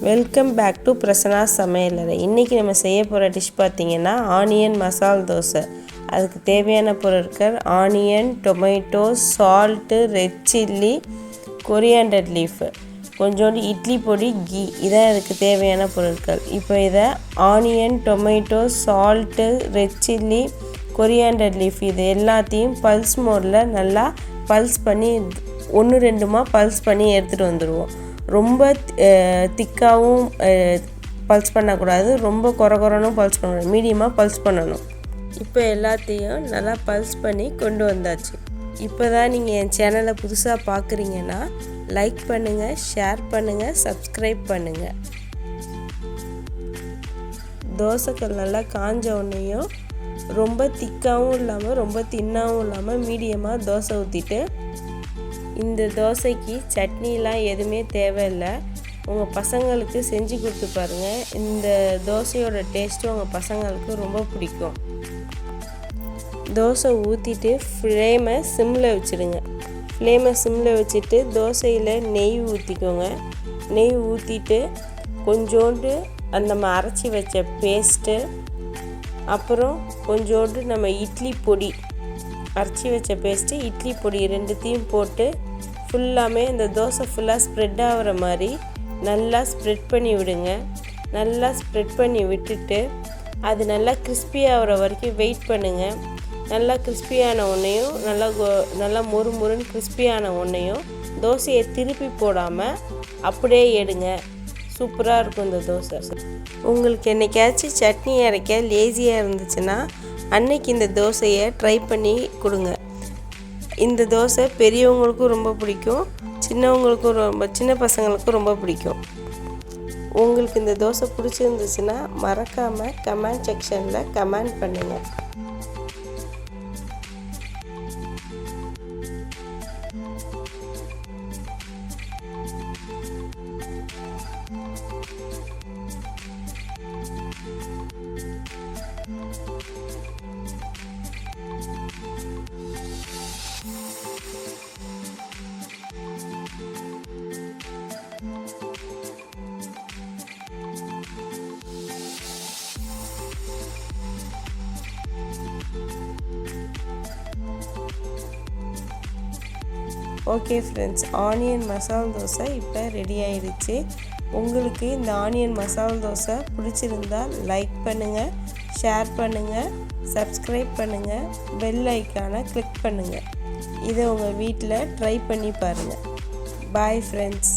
Welcome back to Prasanna சமையலறை. இன்றைக்கி நம்ம செய்ய போகிற டிஷ் பார்த்திங்கன்னா ஆனியன் மசால் தோசை. அதுக்கு தேவையான பொருட்கள் onion, tomato, salt, red chilli, coriander leaf, கொஞ்சோண்டு இட்லி பொடி, கீ. இதான் அதுக்கு தேவையான பொருட்கள். இப்போ இதை onion, tomato, salt, red chilli, coriander leaf இது எல்லாத்தையும் பல்ஸ் மோடில் நல்லா பல்ஸ் பண்ணி 1-2 பல்ஸ் பண்ணி எடுத்துகிட்டு வந்துடுவோம். ரொம்ப திக்காகவும் பல்ஸ் பண்ணக்கூடாது, ரொம்ப கொரகொரனும் பல்ஸ் பண்ணக்கூடாது, மீடியமாக பல்ஸ் பண்ணணும். இப்போ எல்லாத்தையும் நல்லா பல்ஸ் பண்ணி கொண்டு வந்தாச்சு. இப்போ தான் நீங்கள் என் சேனலை புதுசாக பார்க்குறீங்கன்னா லைக் பண்ணுங்கள், ஷேர் பண்ணுங்கள், சப்ஸ்கிரைப் பண்ணுங்கள். தோசைக்கல் நல்லா காஞ்ச உடனேயும் ரொம்ப திக்காகவும் இல்லாமல் ரொம்ப தின்னாகவும் இல்லாமல் மீடியமாக தோசை ஊற்றிட்டு, இந்த தோசைக்கு சட்னிலாம் எதுவுமே தேவையில்லை. உங்கள் பசங்களுக்கு செஞ்சு கொடுத்து பாருங்கள். இந்த தோசையோட டேஸ்ட்டு உங்கள் பசங்களுக்கு ரொம்ப பிடிக்கும். தோசை ஊற்றிட்டு ஃப்ளேமை சிம்மில் வச்சுடுங்க. ஃப்ளேமை சிம்மில் வச்சுட்டு தோசையில் நெய் ஊற்றிக்கோங்க. நெய் ஊற்றிட்டு கொஞ்சோண்டு நம்ம அரைச்சி வச்ச பேஸ்ட்டு, அப்புறம் கொஞ்சோண்டு நம்ம இட்லி பொடி, அரைச்சி வச்ச பேஸ்ட்டு, இட்லி பொடி ரெண்டுத்தையும் போட்டு ஃபுல்லாமே இந்த தோசை ஃபுல்லாக ஸ்ப்ரெட் ஆகிற மாதிரி நல்லா ஸ்ப்ரெட் பண்ணி விடுங்க. நல்லா ஸ்ப்ரெட் பண்ணி விட்டுட்டு அது நல்லா கிறிஸ்பி ஆகிற வரைக்கும் வெயிட் பண்ணுங்கள். நல்லா கிறிஸ்பியான ஒன்றையும் நல்லா மொறுன்னு கிறிஸ்பியான ஒன்றையும் தோசையை திருப்பி போடாமல் அப்படியே எடுங்க. சூப்பராக இருக்கும் இந்த தோசை. உங்களுக்கு என்னைக்காச்சும் சட்னி அரைக்க லேசியாக இருந்துச்சுன்னா அன்னைக்கு இந்த தோசையை ட்ரை பண்ணி கொடுங்க. இந்த தோசை பெரியவங்களுக்கும் ரொம்ப பிடிக்கும், சின்ன பசங்களுக்கும் ரொம்ப பிடிக்கும். உங்களுக்கு இந்த தோசை பிடிச்சிருந்துச்சுன்னா மறக்காமல் கமெண்ட் செக்ஷனில் கமெண்ட் பண்ணுங்கள். ஓகே ஃப்ரெண்ட்ஸ், ஆனியன் மசால் தோசை இப்போ ரெடி ஆயிடுச்சு. உங்களுக்கு இந்த ஆனியன் மசால் தோசை பிடிச்சிருந்தால் லைக் பண்ணுங்கள், ஷேர் பண்ணுங்கள், சப்ஸ்கிரைப் பண்ணுங்கள், பெல் ஐக்கானை கிளிக் பண்ணுங்கள். இதை உங்கள் வீட்டில் ட்ரை பண்ணி பாருங்கள். Bye friends.